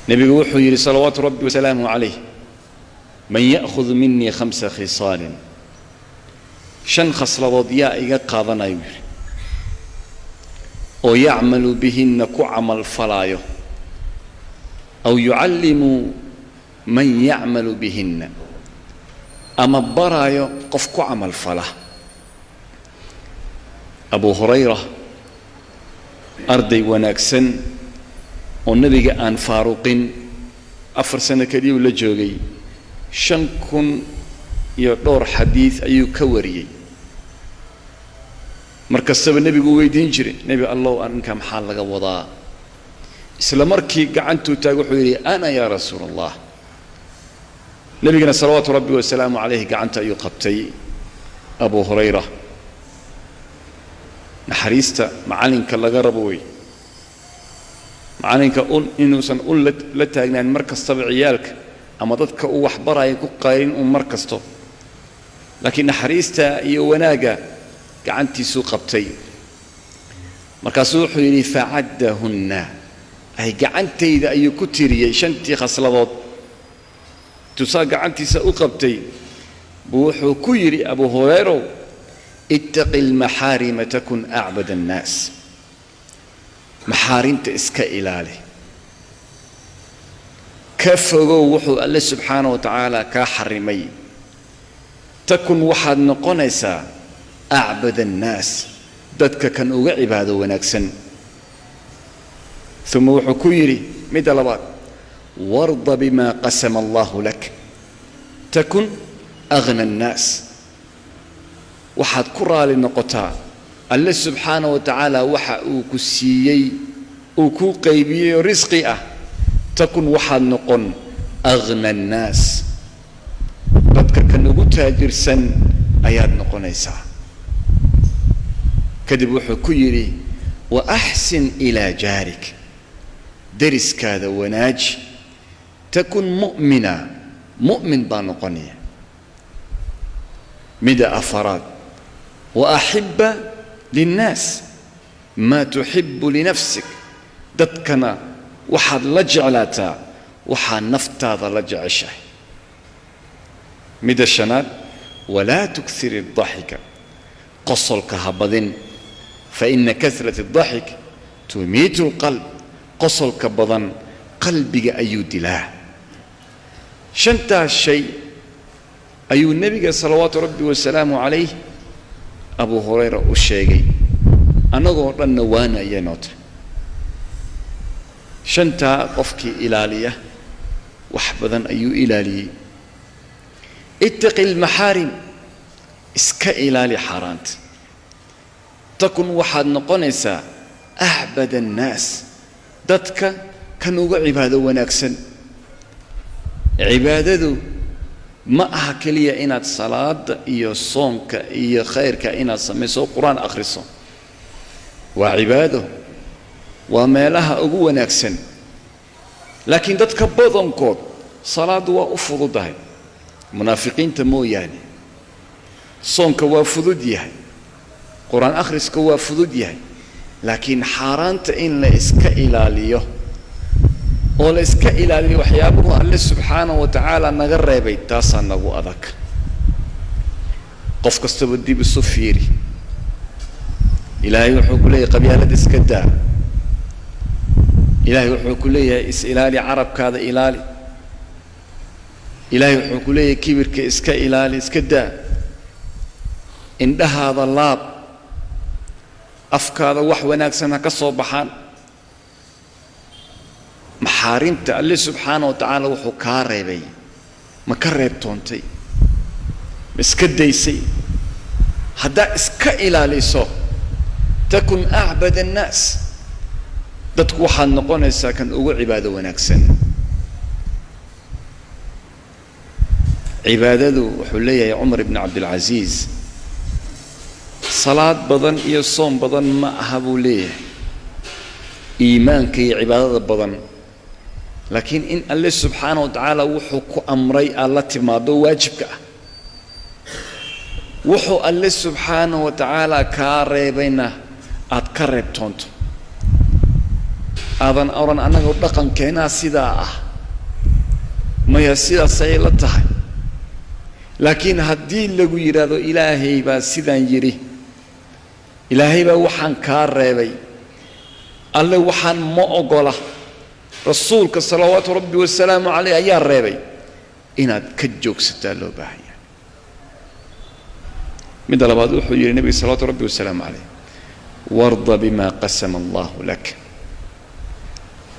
نبي وحي صلوات ربي وسلامه عليه من يأخذ مني 5 خصال شن خصل ضياء قاضنا يوري ويعمل بهن كعمل فلايو أو يعلم من يعمل بهن أما برايو قف كعمل فلا أبو هريرة أرضي وناكسن والنبي أن فاروق 4 سنة كدي ولا جوغي 5 كن يدور حديث أيو كوريي markas saba nabigu weydiin jiray nabi allah anka maxaa laga wadaa isla markii gacantu taag wuxuu yiri ana ya rasuulallah nabigana salawaatu rabbi wa salaamu alayhi gacanta ayuu qabtay abu hurayra naxariista macalinka laga rabo way macalinka inuusan la taagnaan markastaba ciyaalka ama dadka uu wax barayo ku qaarin markasto laakiin naxariista iyo wanaaga gacantiisu qabtay markaasuu wuxuu yiri fa'addahunna ay gacantayda ayuu ku tiriyay 5 khasladood tusaa gacantiisa u qabtay buu wuxuu ku yiri abu hurayra ittaqil maharim takun a'bad an-nas maharimta iska ilaali kafago wuxuu alla subhanahu wa ta'ala ka xarimay takun waxaad noqonaysaa أعبد الناس دتك كان أوجع عباده ونكسن ثم وحكيري مدلبات وارض بما قسم الله لك تكن أغنى الناس وحد كرة للنقطة الله سبحانه وتعالى وحا أوكسيي أوكو قيبي رزقي تكن وحد نقن أغنى الناس دتك كان أوجع تاجر سن أياد نقنيسا كذب وحكيري وأحسن إلى جارك درس كذا وناج تكن مؤمنا مؤمن بانقنية مدى أفراد وأحب للناس ما تحب لنفسك دتكنا وحد لجعلاتا وحد نفتاذ لجع الشيء مدى الشناد ولا تكثر الضحك قصلك هبضن فإن كثرة الضحك تميت القلب قصلك بضن قلبك أيود الله شنتا الشيء أيو النبي صلوات ربي وسلامه عليه أبو هريرة الشيء أنا قلت وانا ينوت شنتا قفك إلالية وحبذا أيو إلالي اتق المحارم اسك إلالي حارانت تكن واحد نقنسا أعبد الناس دتك كانوا عبادة ونكسن عبادة ما أحكي إنات صلاة إيا صومك إيا خيرك إنات سميسو قرآن أخرسو وعباده وما لها أقوى نكسن لكن دتك بضن كود صلاة وأفضل ده منافقين تمو يعني صومك وفضل يعني قرآن أخرسك وفضل يعني لكن حارانت إن لإسك إلاليه ولإسك إلاليه وحيابه الله سبحانه وتعالى نغرى بيتاسا نغو أذك قف كستبدي بالصفيري إلهي وحوك لي قبيلة إسكدا إلهي وحوك لي إلالي عرب كذا إلالي إلهي وحوك لي كبير كإسك إلالي إسكدا إن هذا اللاب أفكار وحوناك سنة كصوبحان محارمت الله سبحانه وتعالى وحكار بي مكرر تونتي مسكديسي هذا اسك إلى ليسو تكن أعبد الناس دتك وحن نقول الساكن أو عبادة ونكسن عبادة وحلية يا عمر بن عبد العزيز صلاة بدن إيه صوم بدن ما أهبوا ليه إيمانك عبادة بدن لكن إن الله سبحانه وتعالى وحو أمري الله تمادو واجبك وحو الله سبحانه وتعالى كاربينا أتكرب تونت aadan oran anagu dhaqankeena sidaa maya sidaas ay la tahay laakiin haddii lagu yiraahdo ilaahay baa sidaan yiri ilaahay baa waxaan ka reebay alle waxaan ma ogola rasuulka salawaatu rabbi wa salaamu alayhi ayaa reebay inaad ka joogsataa loo baahan yahay mid labaad wuxuu yiri nabi salawaatu rabbi wa salaamu alayhi warda bima qasama Allah lak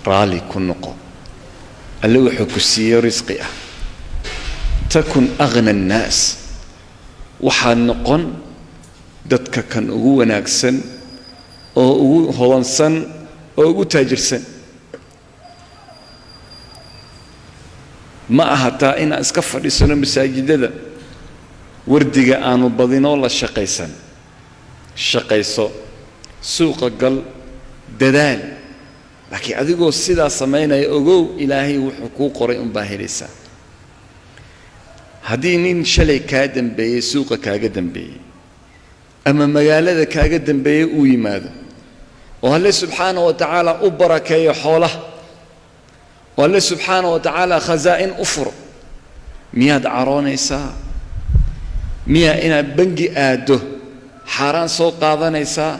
raali kunqo alle wuxuu ku siiyay risqi takun aghna an-nas waxaan noqon dadka kan ugu wanaagsan oo ugu hodansan oo ugu taajirsan ma ahata in iska fadhisano masaajidada wardiga aanu badino la shaqayso suuqa gal dadaal laakiin adigoo sidaa sameynaya ogow ilaahay wuxuu ku qoray baa helaysaa haddii nin shalay kaa dambeeyay suuqa kaaga dambeeyay ama magaalada kaaga dambeeyay uu yimaado oo alle subxaanahu wa tacaala u barakeeyo xoolaha oo alle subxaanahu wa tacaala khazaa'in u furo miyaad caroonaysaa miyaa inaad bangi aado xaaraan soo qaadanaysaa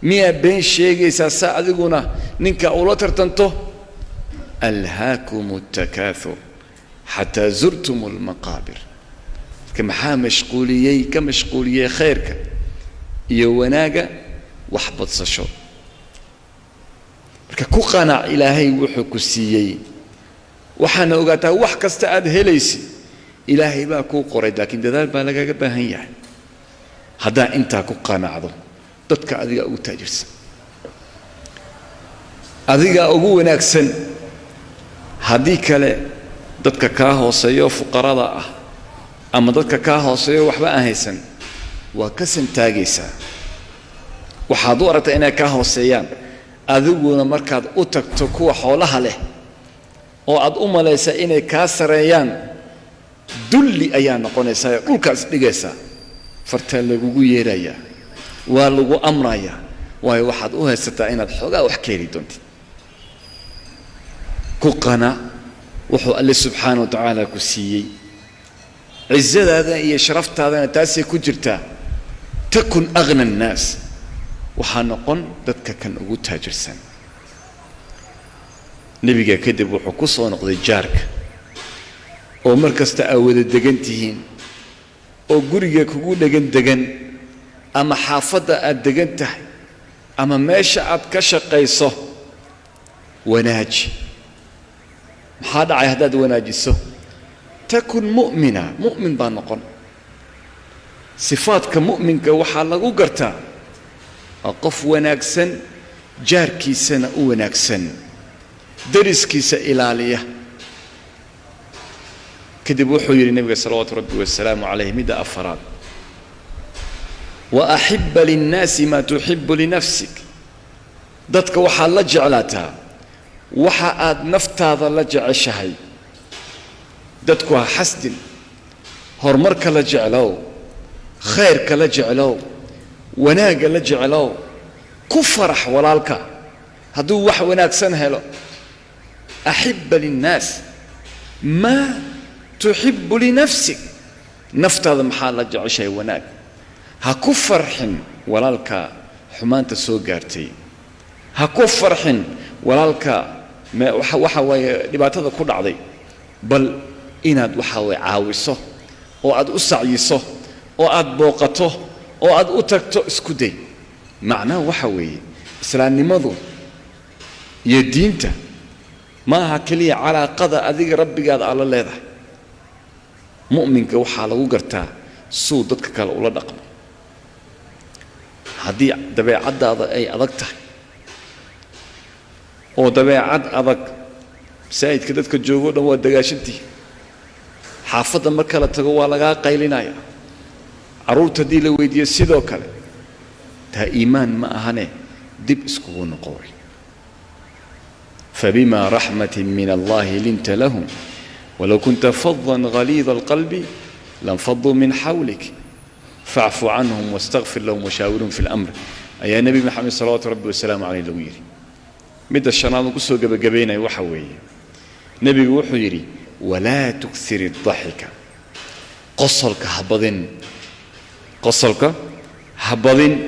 miyaa been sheegaysaa saa adiguna ninka ula tartanto alhaakumu الtakaathur xataa zurtum almaqaabir maxaa mashquuliyey khayrka iyo wanaaga wax badsasho marka ku qanaac ilaahay wuxuu ku siiyey waxaana ogaataa wax kasta aad helaysid ilaahay baa kuu qoray laakiin dadaal baa lagaga baahan yahay haddaa intaa ku qanaacdo dadka adiga ugu taajirsan adiga ugu wanaagsan haddii kale dadka kaa hooseeyo fuqarada ama dadka kaa hooseeyo waxba aan haysan waa ka santaagaysaa waxaad u aragtaa inay kaa hooseeyaan adiguna markaad u tagto kuwa xoolaha leh oo aad u malaysaa inay kaa sareeyaan dulli ayaa noqonaysaa dhulkaas dhigaysaa fartaa lagugu yeerayaa waa lagu amrayaa waayo waxaad u haysataa inaad xoogaa wax ka heli doontid ku qanaac wuxuu alle subxaanahu wa tacaala ku siiyey cizadaada iyo sharaftaadana taasay ku jirtaa takun aghna annaas waxaa noqon dadka kan ugu taajirsan nebiga kadib wuxuu ku soo noqday jaarka oo mar kasta aad wada degan tihiin oo guriga kugu degan ama xaafadda aad degan tahay ama meesha aad ka shaqayso wanaaji maxaa dhacay haddaad wanaajiso takun mu'mina mu'min baa noqon sifaadka mu'minka waxaa lagu gartaa waa qof wanaagsan jaarkiisana u wanaagsan dariskiisa ilaaliya kadib wuxuu yidhi nabiga salawaatu rabbi wasalaamu calayh midda afaraad wa axibba linnaasi maa tuxibbu linafsik dadka waxaad la jeclaataa waxa aad naftaada la jeceshahay dadku ha xasdin horumarka la jeclow khayrka la jeclow wanaagga la jeclow ku farax walaalka hadduu wax wanaagsan helo axibba linnaas maa tuxibbu linafsik naftaada maxaa la jeceshahay wanaag ha ku farxin walaalka xumaanta soo gaartay ha ku farxin walaalka waxa waaye dhibaatada ku dhacday bal inaad waxa way caawiso oo aad u sacyiso oo aad booqato oo aad u tagto isku day macnaha waxa weeye islaamnimadu iyo diinta ma aha kaliya calaaqada adiga rabbigaada alla leedahay mu'minka waxaa lagu gartaa suu dadka kale ula dhaqmo haddii dabeecaddaada ay adag tahay oo dabeecad adag masaajidka dadka joogo dhan waa dagaashantii xaafadda marka la tago waa lagaa qaylinaya carruurta haddii la weydiiyo sidoo kale taa iimaan ma ahane dib iskugu noqoway فبما رحمة من الله لنت لهم ولو كنت فظا غليظ القلب لانفضوا من حولك فاعف عنهم واستغفر لهم وشاورهم في الأمر أي نبي محمد صلى الله عليه وسلم عليه لويري midda shanaad ku soo gabagabeynay waxa weeye nabigu wuxuu yiri wala tukthir ad-dhahika qosolka habadin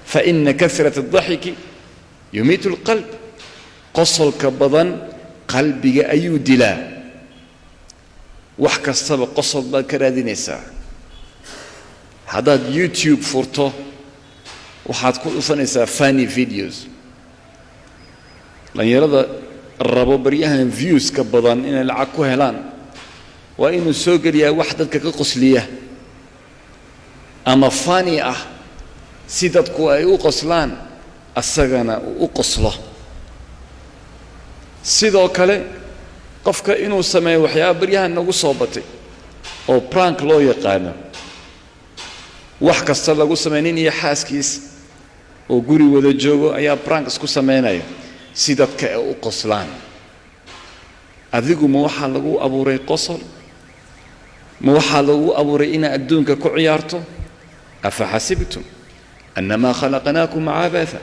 fa inna kathrat ad-dhahiki yumitu al-qalb qosolka badan qalbiga ayuu dilaa wax kastaba qosol baad ka raadinaysaa haddaad YouTube furto waxaad ku dhufanaysaa funny videos dhalinyarada rabo baryahan views ka badan inay lacag ku helaan waa inuu soo geliyaa wax dadka ka qosliya ama funny ah si dadku ay u qoslaan asagana u qoslo sidoo kale qofka inuu sameeyo waxyaabo baryahan nagu soo batay oo prank loo yaqaano wax kasta lagu sameeyay iyo xaaskiis oo guri wada joogo ayaa prank isku sameynaya si dadka ay u qoslaan adigu ma waxa lagu abuuray qosol ma waxa lagu abuuray in adduunka ku ciyaarto afa hasibtum annama khalaqnakum abatha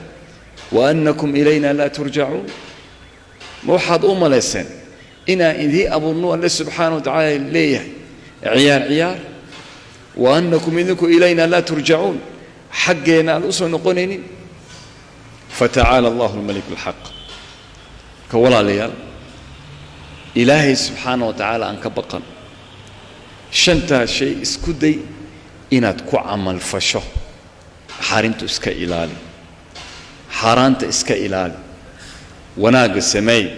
wa annakum ilayna la turja'un ma waxaad u malayseen ina idii abuurno Allah subhanahu wa ta'ala leeyahay ciyaar wa annakum ilayna la turja'un حقنا الأسر نقولين فتعالى الله الملك الحق كولا ليال إلهي سبحانه وتعالى أنك بقى شنتا شيء اسكدي إناد كو عمل فشو حارنت اسكا إلالي حارنت اسكا إلالي وناق السماي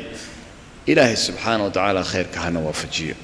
إلهي سبحانه وتعالى خير كهنا وفجيه